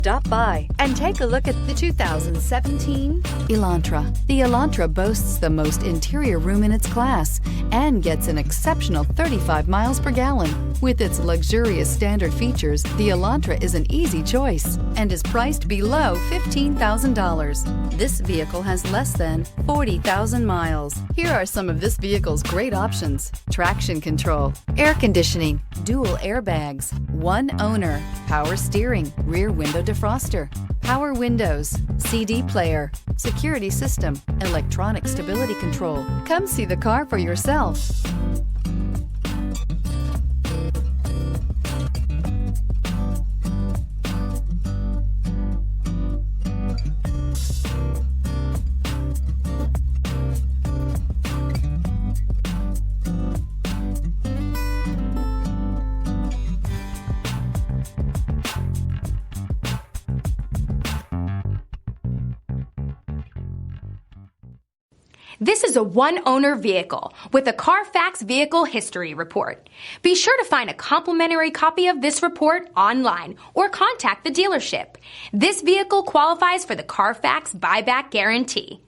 Stop by and take a look at the 2017 Elantra. The Elantra boasts the most interior room in its class and gets an exceptional 35 miles per gallon. With its luxurious standard features, the Elantra is an easy choice and is priced below $15,000. This vehicle has less than 40,000 miles. Here are some of this vehicle's great options: traction control, air conditioning, dual airbags, one owner, power steering, rear window defroster, power windows, CD player, security system, electronic stability control. Come see the car for yourself. This is a one-owner vehicle with a Carfax Vehicle History Report. Be sure to find a complimentary copy of this report online or contact the dealership. This vehicle qualifies for the Carfax Buyback Guarantee.